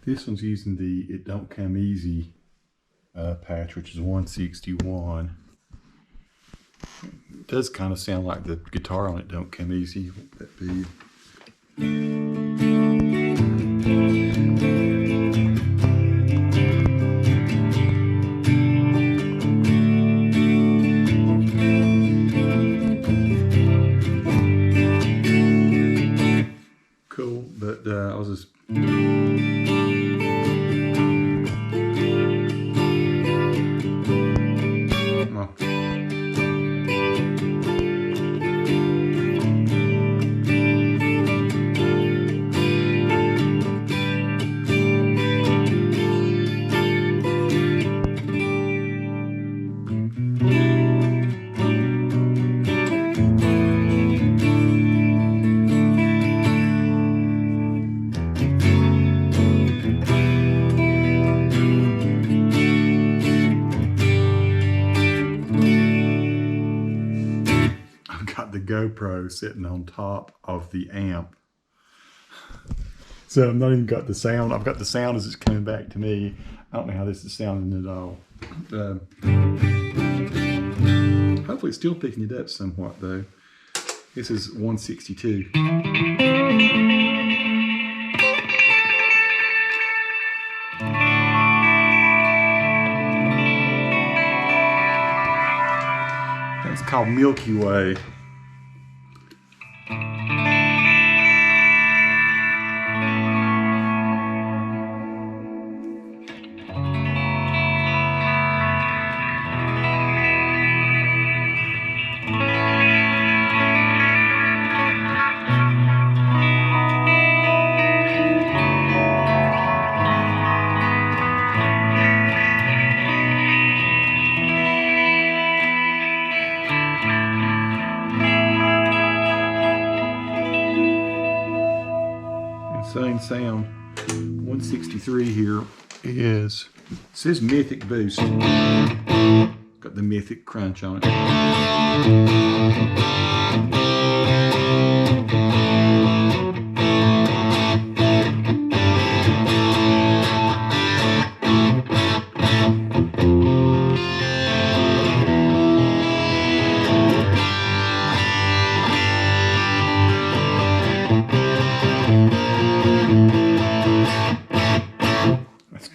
This one's using the It Don't Come Easy patch, which is 161. It does kind of sound like the guitar on It Don't Come Easy. What would that be? Cool, but I was just... the GoPro sitting on top of the amp, so I've not even got the sound. I've got the sound as it's coming back to me. I don't know how this is sounding at all. Hopefully it's still picking it up somewhat though. This is 162. It's called Milky Way. Insane sound. 163 here is, it says Mythic Boost. Got the Mythic crunch on it.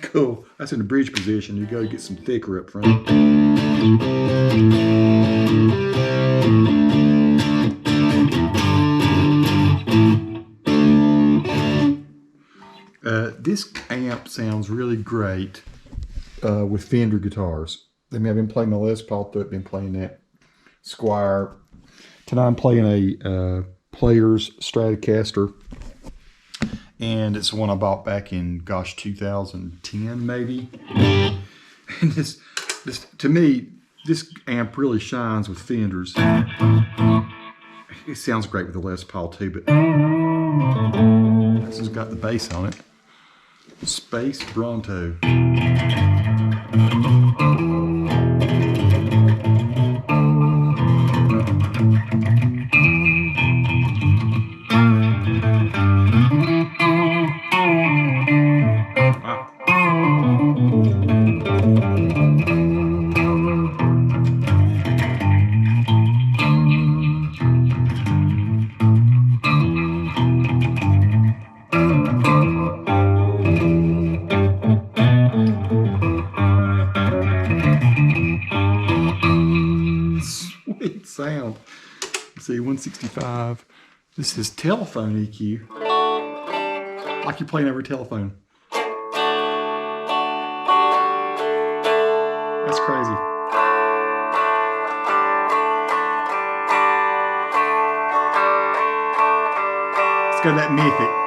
Cool. That's in the bridge position. You got to get some thicker up front. This amp sounds really great with Fender guitars. I mean, I've been playing my Les Paul through it, been playing that Squire. Tonight I'm playing a Players Stratocaster. And it's one I bought back in, gosh, 2010 maybe. And this to me, this amp really shines with Fenders. It sounds great with the Les Paul too, but this has got the bass on it. Space Bronto. Sound. Let's see, 165. This is telephone EQ. Like you're playing over a telephone. That's crazy. Let's go to that Mythic.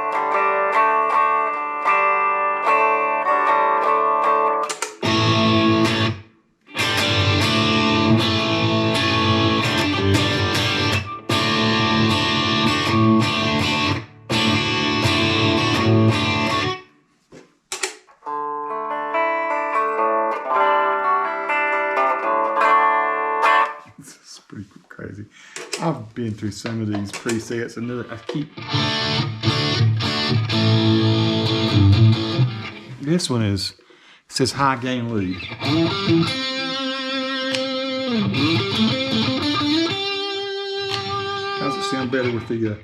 It's pretty crazy. I've been through some of these presets and I keep This one is, it says high gain lead. How does it sound better with the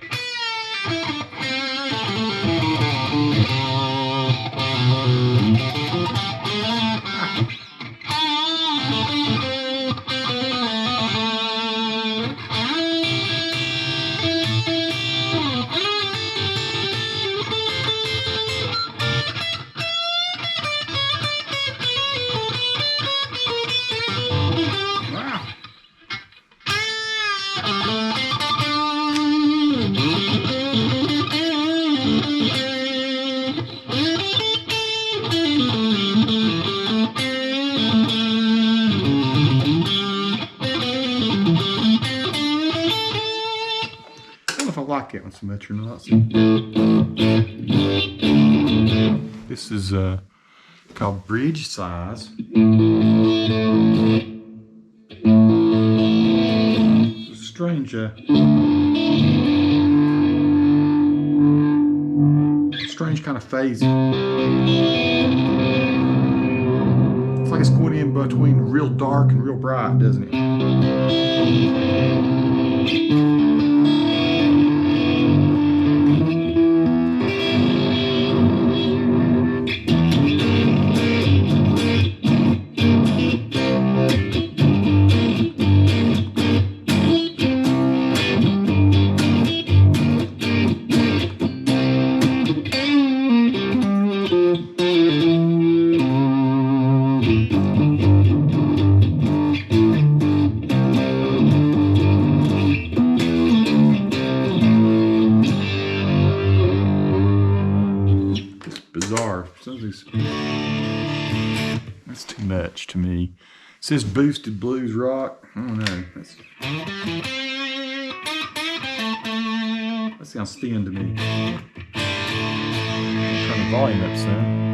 I like that one so much or not. This is called bridge size. Strange, strange kind of phase. It's like it's going in between real dark and real bright, doesn't it? Bizarre. That's too much to me. It says boosted blues rock. I don't know. That sounds thin to me. Turn the volume up some.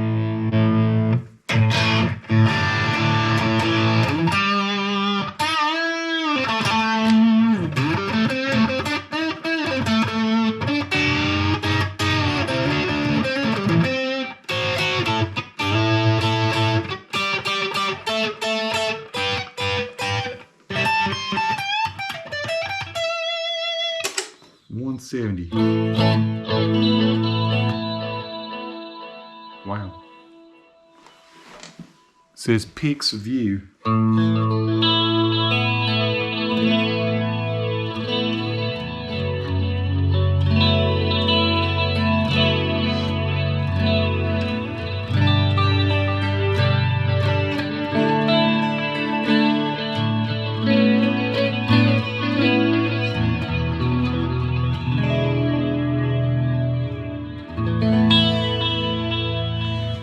$170. Wow. It says Pix View.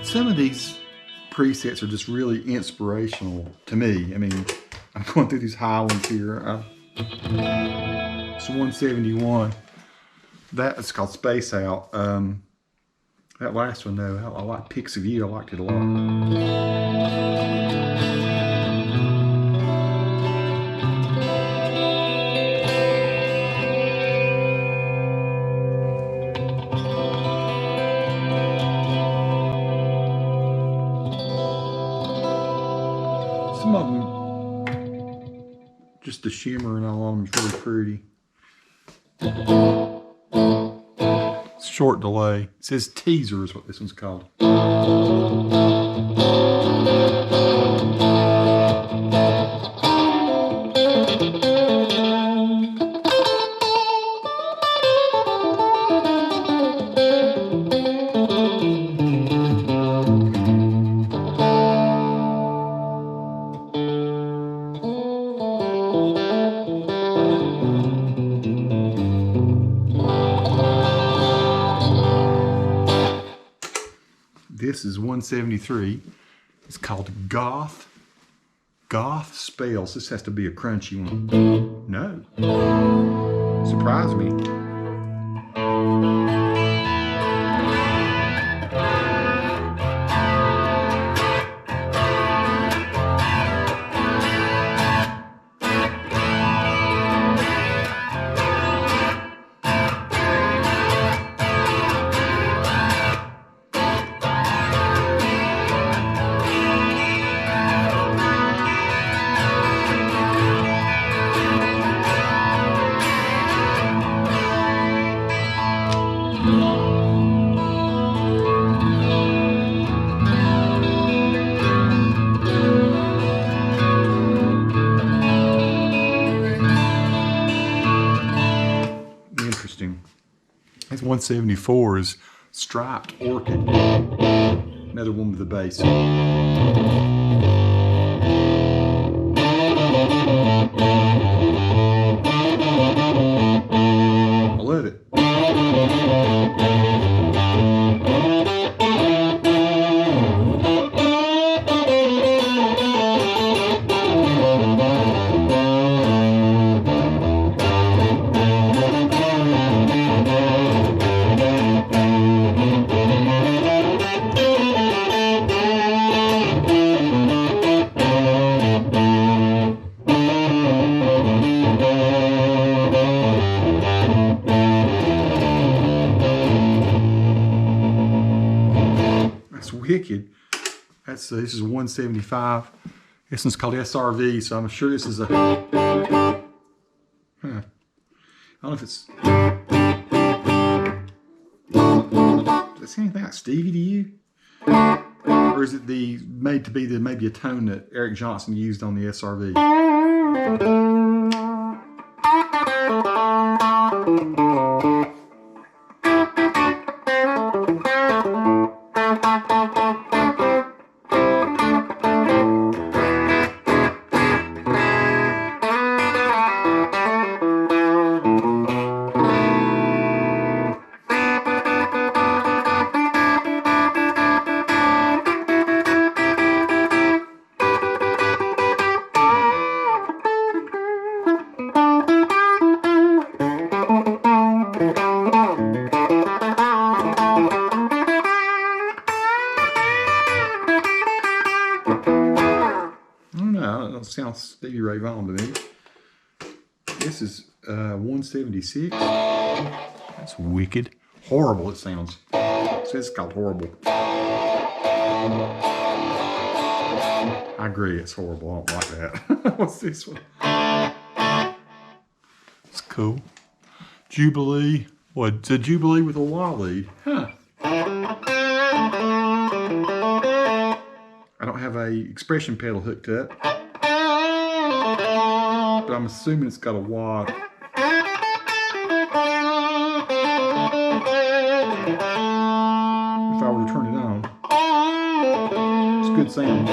Some of these presets are just really inspirational to me. I mean, I'm going through these high ones here. It's 171. That is called Space Out. That last one though, I like Pix View. I liked it a lot. Some of them, just the shimmer and all of them is really pretty. Short delay. It says teaser is what this one's called. This is 173. It's called Goth Spells. This has to be a crunchy one. No. Surprise me. 174 is Striped Orchid. Another one with the bass. I love it. Wicked. This is 175. This one's called SRV, so I'm sure this is a. I don't know if it's. Does it sound anything like Stevie to you? Or is it made to be maybe a tone that Eric Johnson used on the SRV? Sounds Stevie Ray Vaughan to me. This is 176. That's wicked. Horrible it sounds. So it's called horrible. I agree, it's horrible. I don't like that. What's this one? It's cool. Jubilee. What? It's a Jubilee with a wah lead. Huh. I don't have a expression pedal hooked up, but I'm assuming it's got a wah. If I were to turn it on, it's good sound.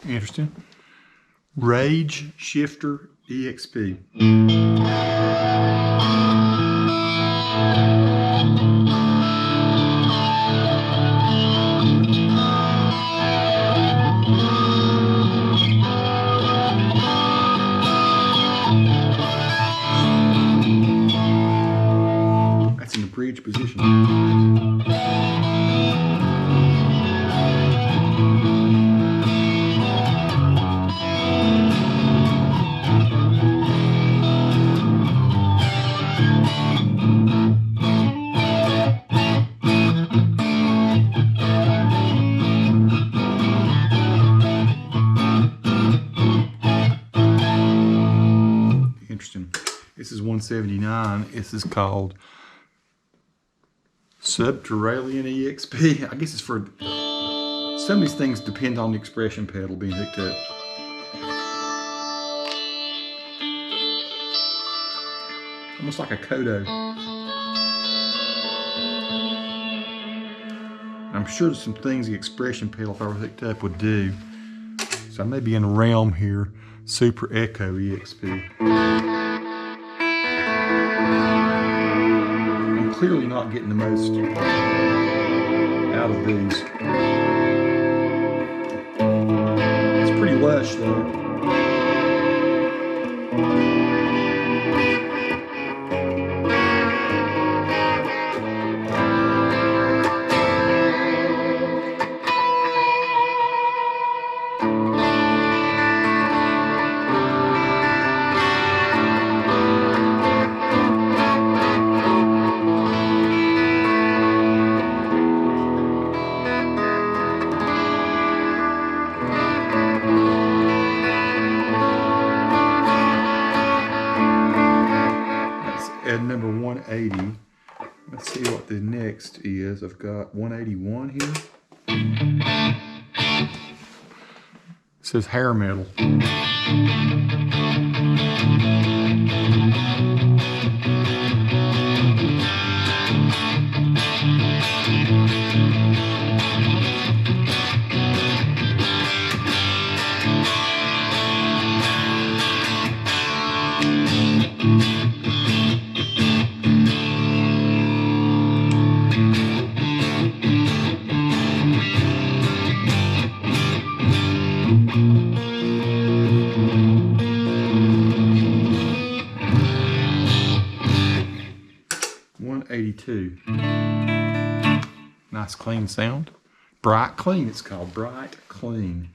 Interesting. Rage Shifter Exp. That's in the bridge position. This is 179. This is called Subterraleon Exp. I guess it's for some of these things depend on the expression pedal being hooked up. Almost like a Kodo. I'm sure there's some things the expression pedal, if I were hooked up, would do. So I may be in a realm here. Super Echo Exp. I'm clearly not getting the most out of these. It's pretty lush though. 180. Let's see what the next is. I've got 181 here. It says hair metal. Nice clean sound. Bright Clean, it's called. Bright Clean.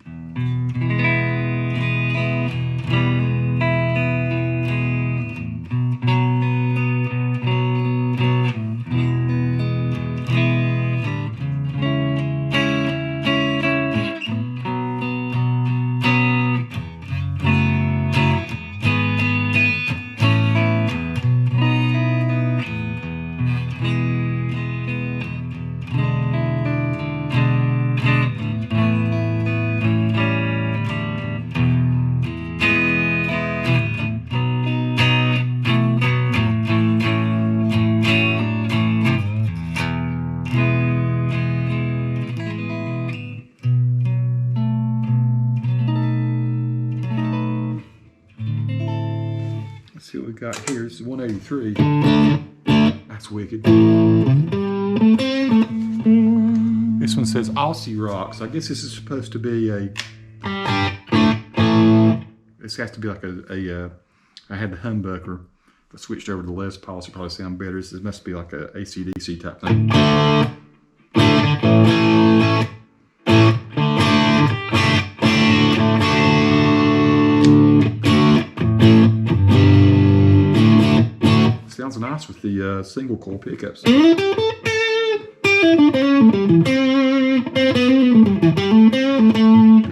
Let's see what we got here. This is 183. That's wicked. This one says Aussie Rock. So I guess this is supposed to be a. This has to be like a I had the humbucker. If I switched over to the Les Paul, it probably sound better. This must be like a AC/DC type thing. Sounds nice with the single coil pickups. A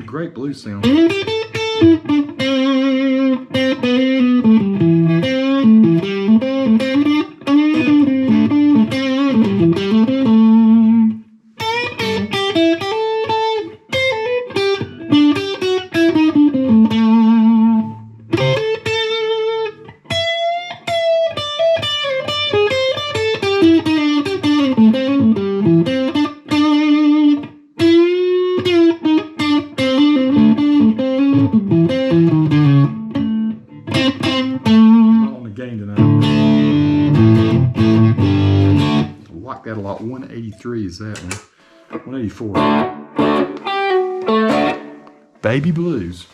great blues sound. That a lot. 183 is that one. 184. Baby Blues.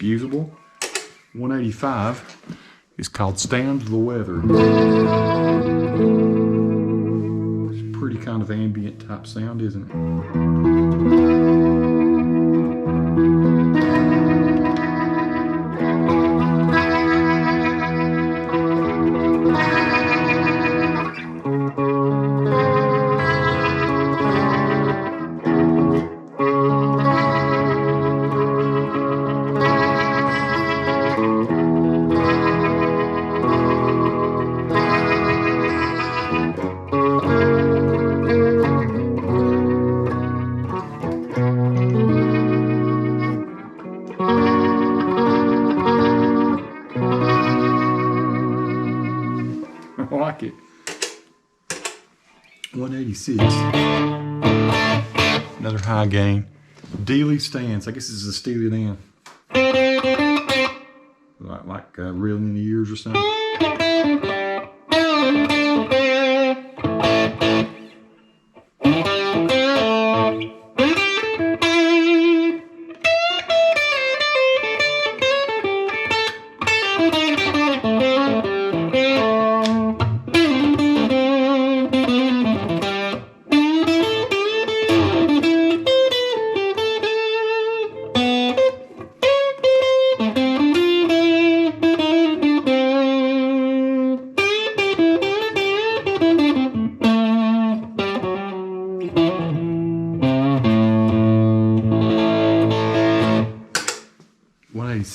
Usable. 185 is called Stand the Weather. It's pretty kind of ambient type sound, isn't it? I like it. 186. Another high gain. Dealy Stance. I guess this is a Steely Dan. Like reeling in the ears or something.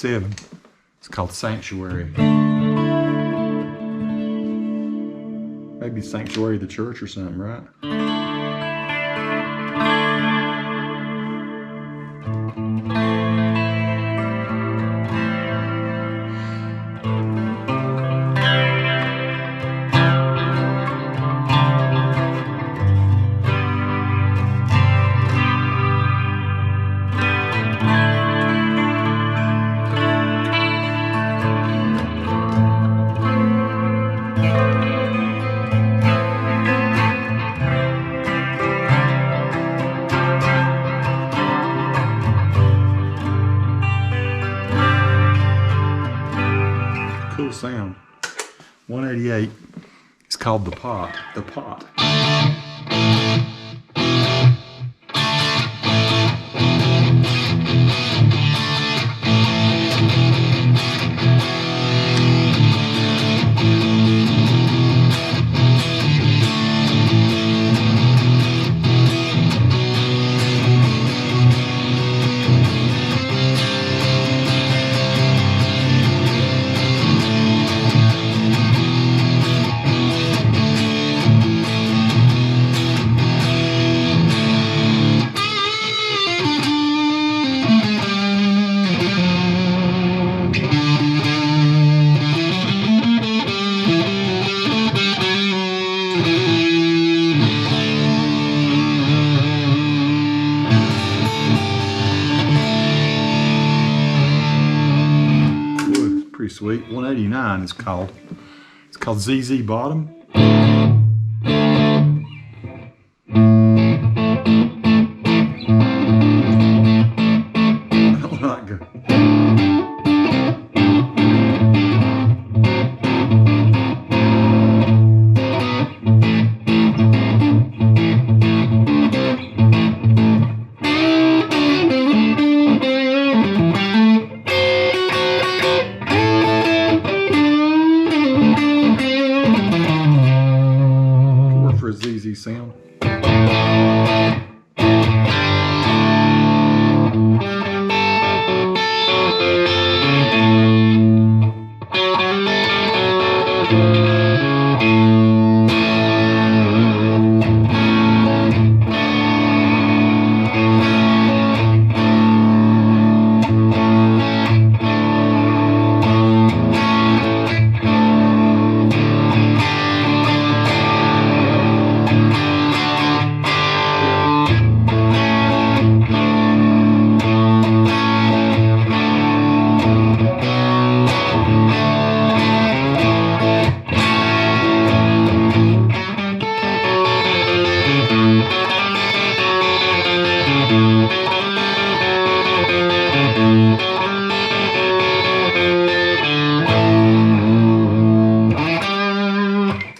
187. It's called Sanctuary. Maybe Sanctuary of the Church or something, right? Cool sound. 188. It's called The Pot. The Pot. Pretty sweet. 189 is called. It's called ZZ Bottom. I don't like it. For a ZZ sound.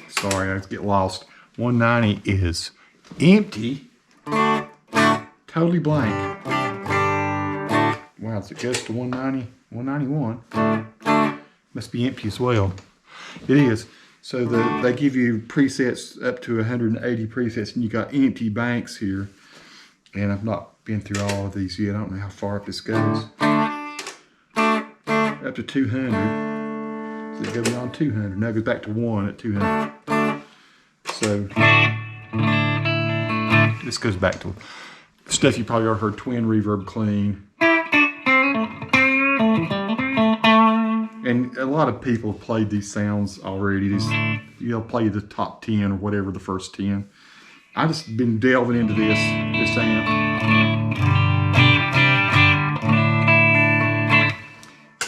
Sorry, I get lost. 190 is empty, totally blank. Wow, so it goes to 190, 191. Must be empty as well. It is. So they give you presets up to 180 presets, and you got empty banks here. And I've not been through all of these yet. I don't know how far up this goes. Up to 200. So it goes beyond 200. Now it goes back to 1 at 200. So this goes back to stuff you probably already heard. Twin reverb clean. And a lot of people have played these sounds already. You'll play the top 10 or whatever, the first 10. I've just been delving into this amp.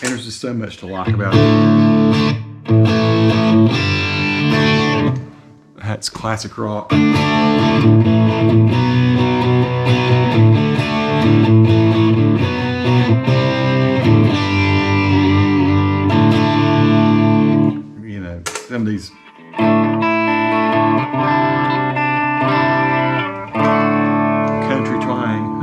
And there's just so much to like about it. That's classic rock. You know, some of these country twang,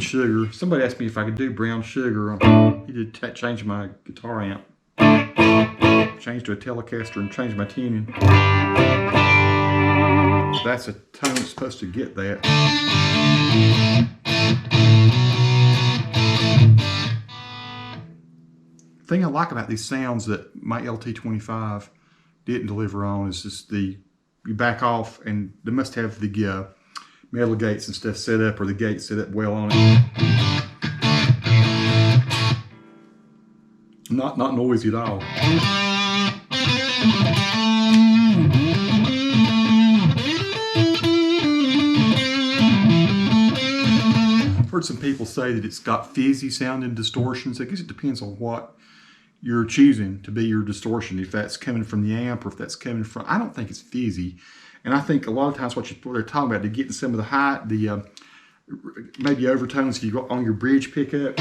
sugar. Somebody asked me if I could do brown sugar. He did change my guitar amp. Changed to a Telecaster and changed my tuning. That's a tone that's supposed to get that. The thing I like about these sounds that my LT25 didn't deliver on is just you back off, and they must have the metal gates and stuff set up, or the gates set up well on it. Not noisy at all. I've heard some people say that it's got fizzy sounding distortions. I guess it depends on what you're choosing to be your distortion. If that's coming from the amp or if that's coming from, I don't think it's fizzy. And I think a lot of times what they're talking about, to get some of the high, maybe overtones if you go on your bridge pickup.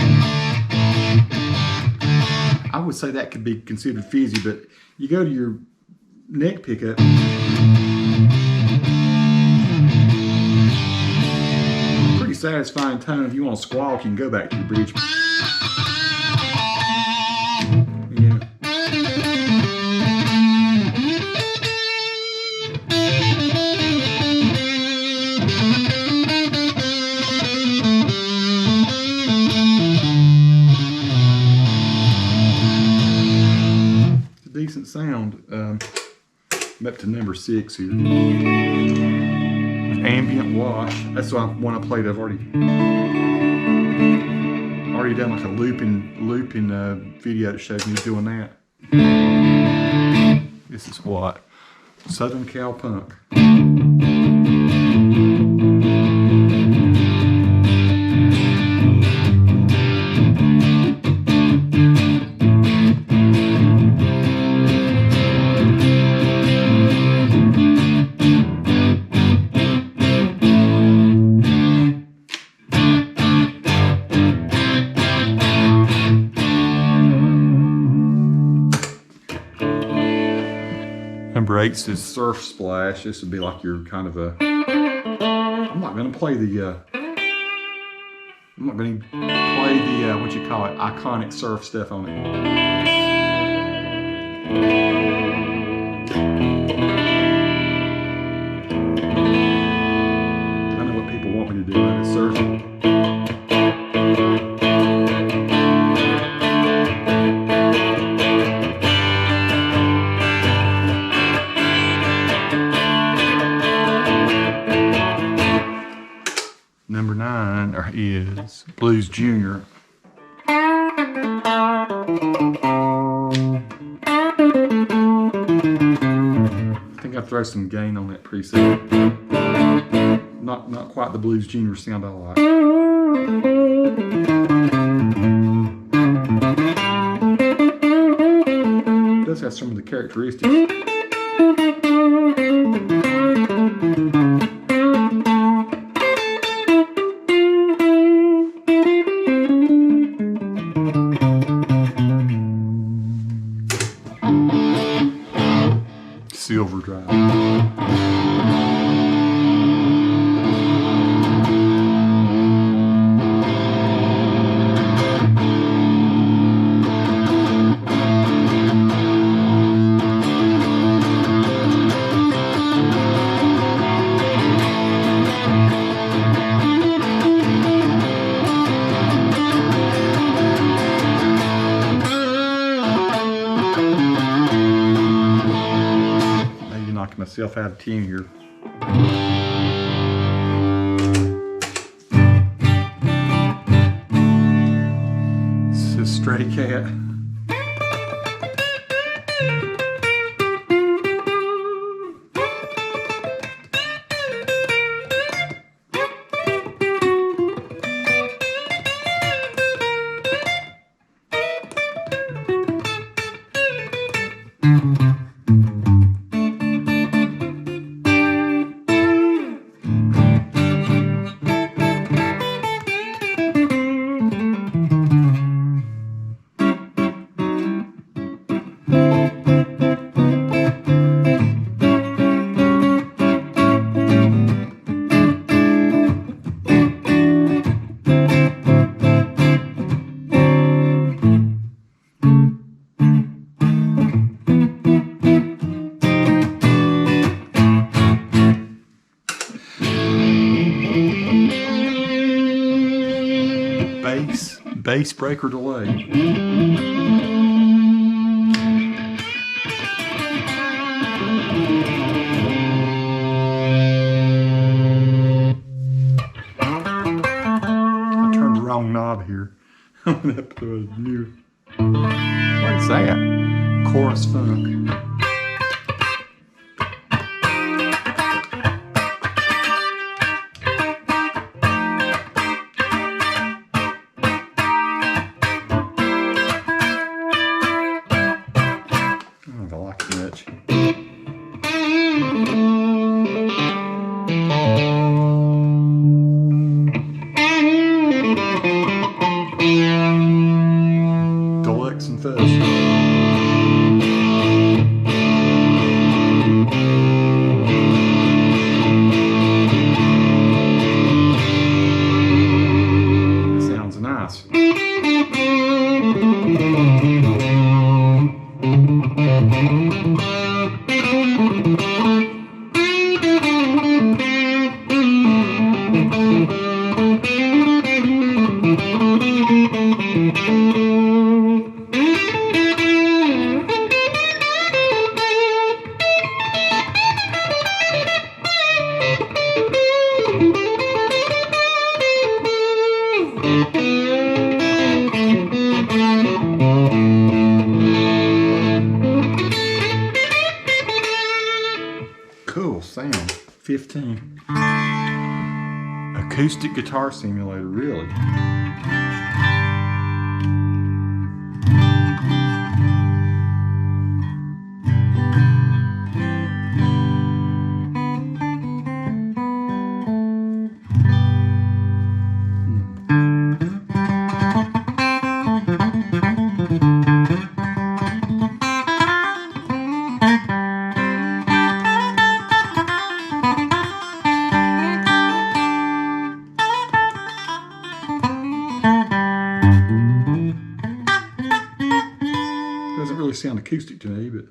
I would say that could be considered fizzy, but you go to your neck pickup, pretty satisfying tone. If you want to squawk, you can go back to your bridge. Yeah. It's a decent sound. I'm up to number 6 here. Ambient wash. That's the one I played. I've already done like a looping video that shows me doing that. This is what? Southern Cal Punk. Number 8 says Surf Splash. This would be like your kind of a. I'm not going to play the. What you call it, iconic surf stuff on it. I know what people want me to do when it's surfing. Number 9 is Blues Junior. I think I throw some gain on that preset. Not quite the Blues Junior sound I like. It does have some of the characteristics. Silver Drive. Myself out of tune here. This is Stray Cat. bass breaker delay. I turned the wrong knob here. I'm gonna have to put a new. What's that? Chorus funk. Deluxe and Fizz. Sounds nice. Cool sound. 15. Acoustic guitar simulator, really. Doesn't really sound acoustic to me, but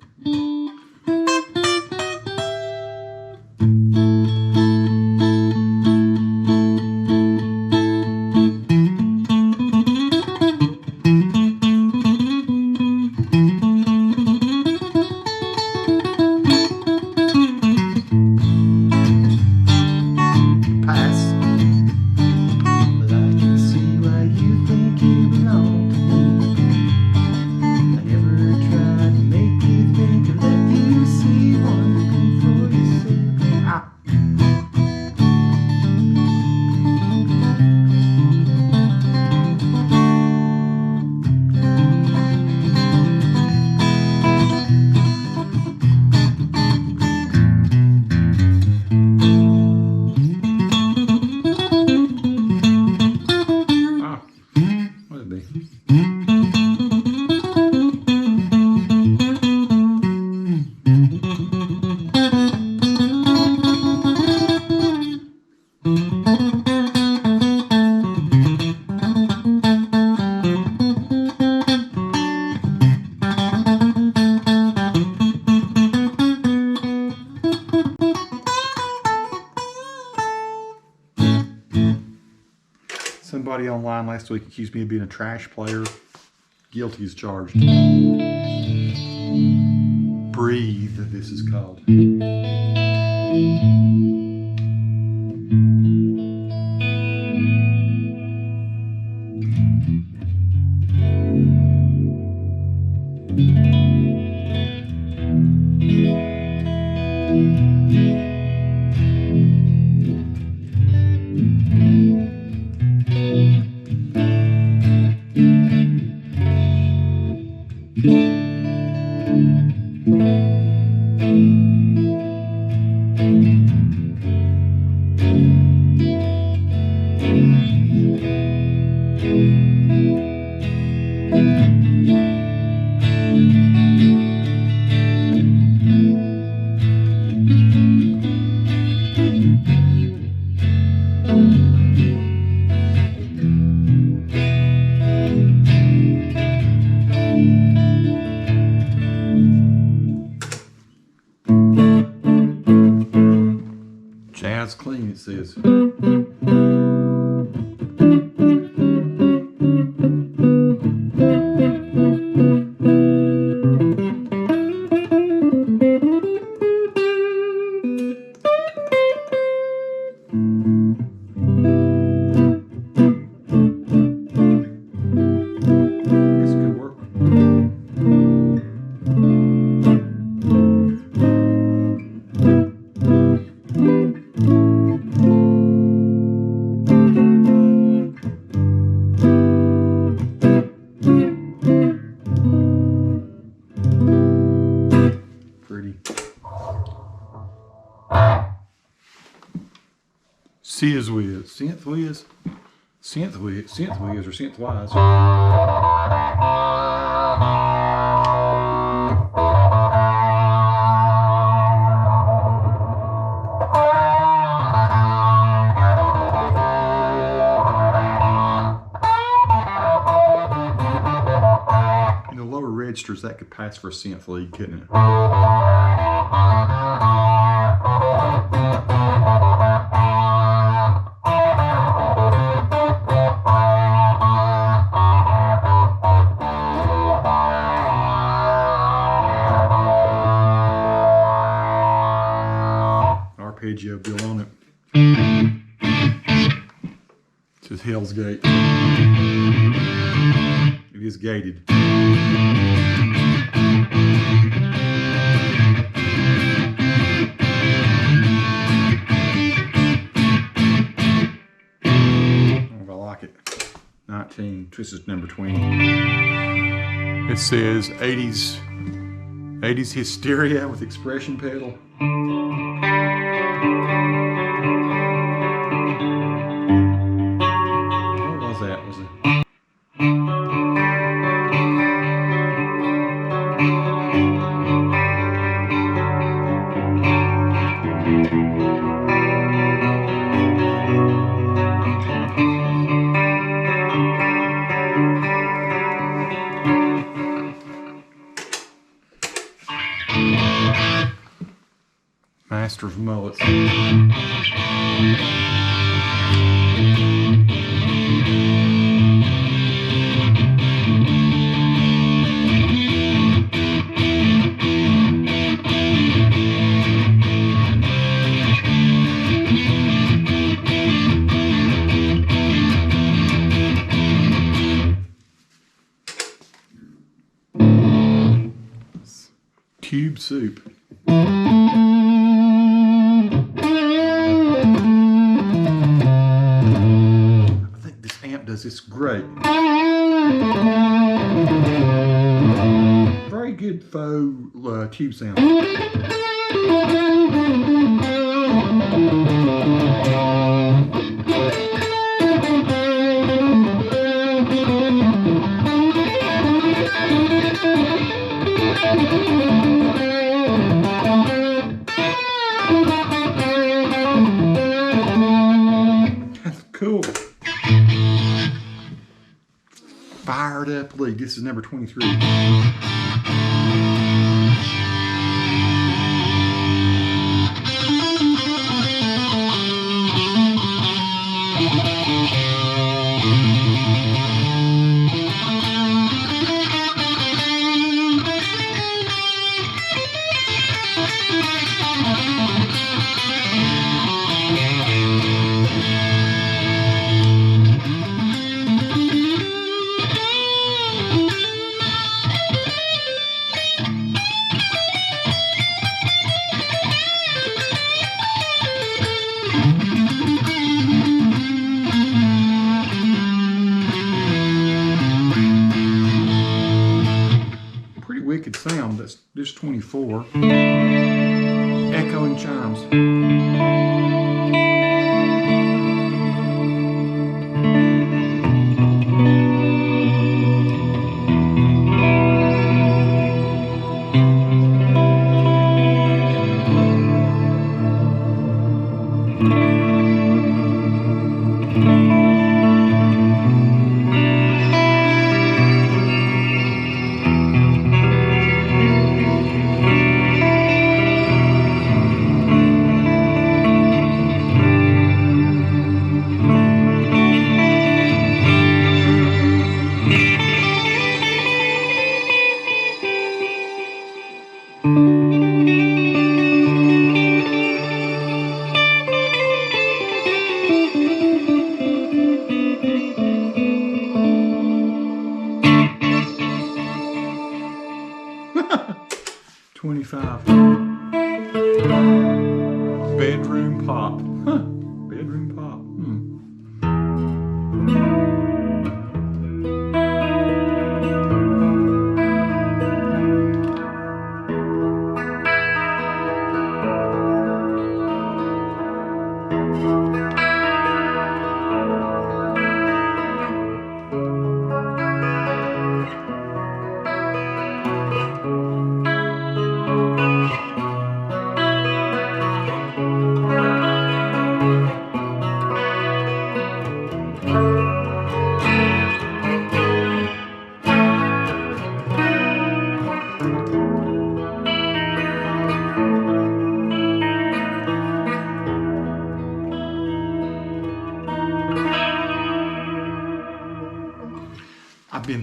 pass. But I can see why you think you belong to me. I never tried to make you think or let you see one thing for yourself. Ah. What would it be? Somebody online last week accused me of being a trash player. Guilty as charged. Breathe, this is called. Jazz clean, it says. Sizz Wiz. Synth Wiz? Synth Wiz. Synth Wiz or Synthwise. In the lower registers, that could pass for a synth lead, couldn't it? Arpeggio bill on it. It's just Hell's Gate. It is gated. Oh, I like it. 19. This is number 20. It says 80s hysteria with expression pedal. What was that? Was it? Master of Mullets. Tube Soup. This great. Very good faux tube sound. That's cool. Fired up lead. This is number 23. Wicked sound. That's just 24. Echoing chimes. Bedroom pop. Huh. Bedroom pop.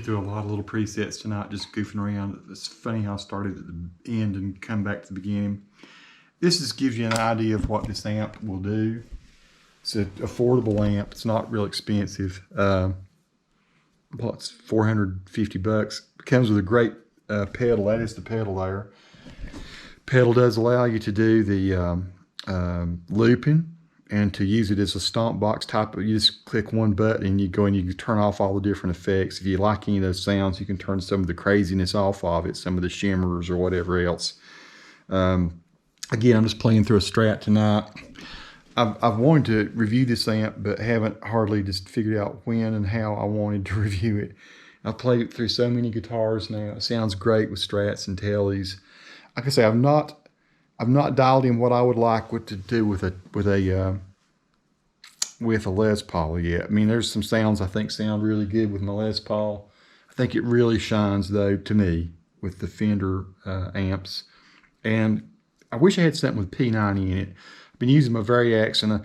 through a lot of little presets tonight, just goofing around. It's funny how I started at the end and come back to the beginning. This just gives you an idea of what this amp will do. It's an affordable amp. It's not real expensive. Well, it's 450 bucks. It comes with a great pedal. That is the pedal there. Pedal does allow you to do the looping and to use it as a stomp box type. You just click one button and you go and you can turn off all the different effects. If you like any of those sounds, you can turn some of the craziness off of it, some of the shimmers or whatever else. Again, I'm just playing through a Strat tonight. I've wanted to review this amp, but haven't hardly just figured out when and how I wanted to review it. I've played through so many guitars now. It sounds great with Strats and Tellies. Like I say, I've not dialed in what I would like to do with a Les Paul yet. I mean, there's some sounds I think sound really good with my Les Paul. I think it really shines though to me with the Fender amps, and I wish I had something with P90 in it. I've been using my Variax, and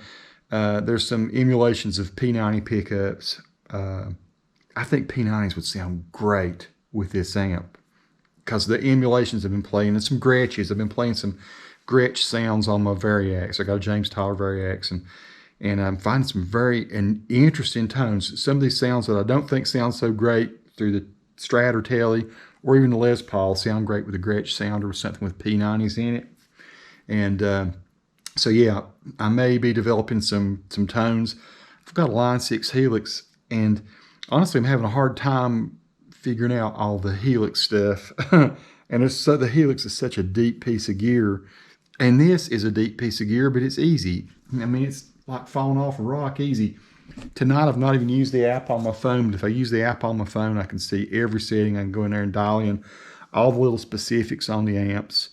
there's some emulations of P90 pickups. I think P90s would sound great with this amp because the emulations I've been playing, and some Gretches. I've been playing some Gretsch sounds on my Variax. I got a James Tyler Variax, and I'm finding some very interesting tones. Some of these sounds that I don't think sound so great through the Strat or Telly or even the Les Paul sound great with a Gretsch sounder or something with P90s in it. And so yeah, I may be developing some tones. I've got a Line 6 Helix, and honestly, I'm having a hard time figuring out all the Helix stuff. And the Helix is such a deep piece of gear, and this is a deep piece of gear, but it's easy. I mean, it's like falling off a rock easy. Tonight, I've not even used the app on my phone, but if I use the app on my phone, I can see every setting. I can go in there and dial in all the little specifics on the amps.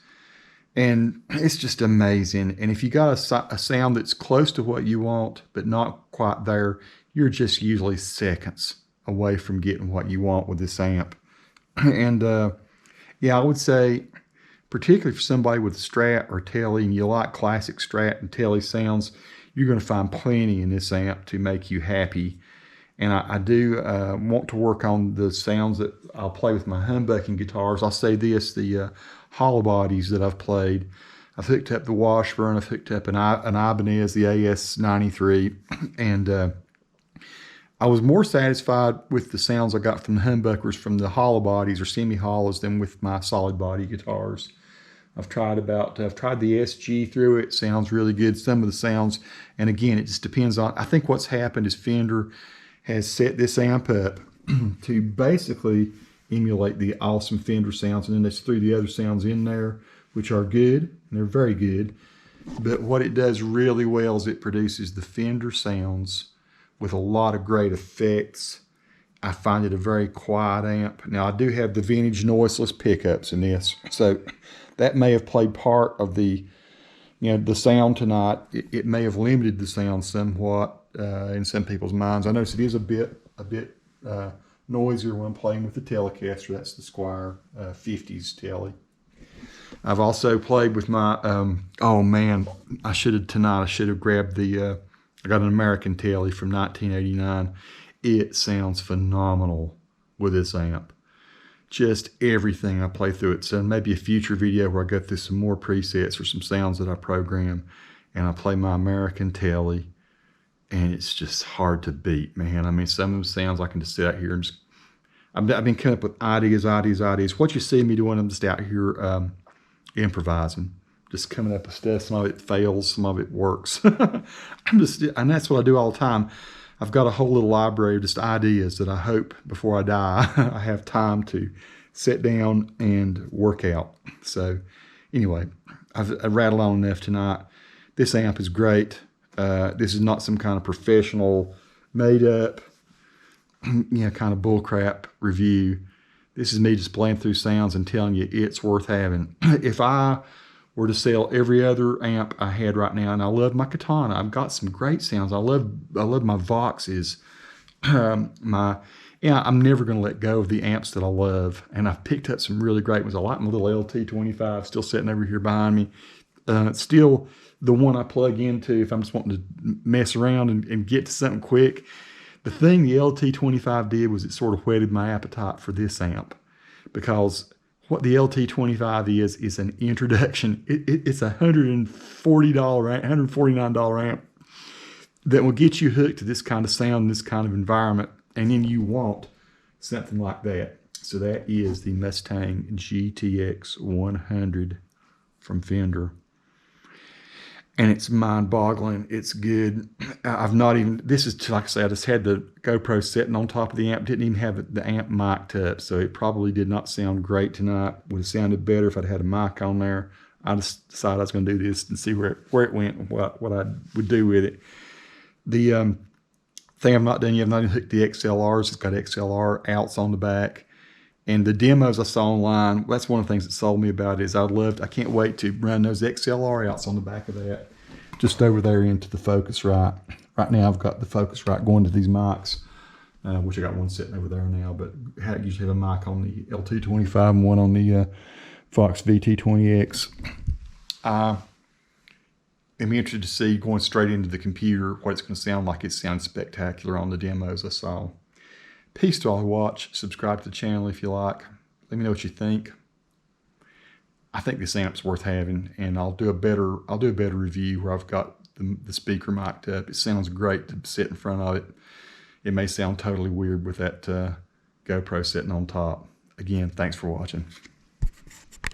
And it's just amazing. And if you got a sound that's close to what you want, but not quite there, you're just usually seconds away from getting what you want with this amp. And yeah, I would say, particularly for somebody with Strat or Telly, and you like classic Strat and Telly sounds, you're going to find plenty in this amp to make you happy. And I do want to work on the sounds that I'll play with my humbucking guitars. I'll say this, the hollow bodies that I've played, I've hooked up the Washburn, I've hooked up an Ibanez, the AS93, and I was more satisfied with the sounds I got from the humbuckers from the hollow bodies or semi-hollows than with my solid body guitars. I've tried the SG through it. Sounds really good. Some of the sounds, and again, it just depends on, I think what's happened is Fender has set this amp up to basically emulate the awesome Fender sounds, and then they threw the other sounds in there, which are good, and they're very good. But what it does really well is it produces the Fender sounds with a lot of great effects. I find it a very quiet amp. Now, I do have the vintage noiseless pickups in this, so that may have played part of the sound tonight. It may have limited the sound somewhat in some people's minds. I notice it is a bit noisier when I'm playing with the Telecaster. That's the Squier 50s Telly. I've also played with my, oh man, I should have grabbed the, I got an American Telly from 1989. It sounds phenomenal with this amp. Just everything I play through it. So maybe a future video where I go through some more presets or some sounds that I program, and I play my American Telly, and it's just hard to beat, man. I mean, some of the sounds I can just sit out here and just, I've been coming up with ideas. What you see me doing, I'm just out here improvising, just coming up with stuff. Some of it fails, some of it works. And that's what I do all the time. I've got a whole little library of just ideas that I hope before I die I have time to sit down and work out. So anyway, I've rattled on enough tonight. This amp is great. This is not some kind of professional, made up, kind of bullcrap review. This is me just playing through sounds and telling you it's worth having. If I were to sell every other amp I had right now, and I love my Katana, I've got some great sounds. I love my Voxes. I'm never going to let go of the amps that I love, and I've picked up some really great ones. I like my little LT25 still sitting over here behind me. It's still the one I plug into if I'm just wanting to mess around and get to something quick. The thing the LT25 did was it sort of whetted my appetite for this amp, because what the LT25 is an introduction. It's a $140 amp, $149 amp that will get you hooked to this kind of sound, this kind of environment, and then you want something like that. So that is the Mustang GTX100 from Fender. And it's mind-boggling. It's good. I've not even, this is, like I said, I just had the GoPro sitting on top of the amp. Didn't even have the amp mic'd up, so it probably did not sound great tonight. Would have sounded better if I'd had a mic on there. I just decided I was going to do this and see where it went and what I would do with it. The thing I've not done yet, I've not even hooked the XLRs. It's got XLR outs on the back. And the demos I saw online, that's one of the things that sold me about it, is I can't wait to run those XLR outs on the back of that. Just over there into the Focusrite. Right now I've got the Focusrite going to these mics. I wish I got one sitting over there now, but I usually have a mic on the LT25 and one on the Fox VT20X. I'm interested to see, going straight into the computer, what it's going to sound like. It sounds spectacular on the demos I saw. Peace to all who watch. Subscribe to the channel if you like. Let me know what you think. I think this amp's worth having, and I'll do a better review where I've got the speaker mic'd up. It sounds great to sit in front of it. It may sound totally weird with that GoPro sitting on top. Again, thanks for watching.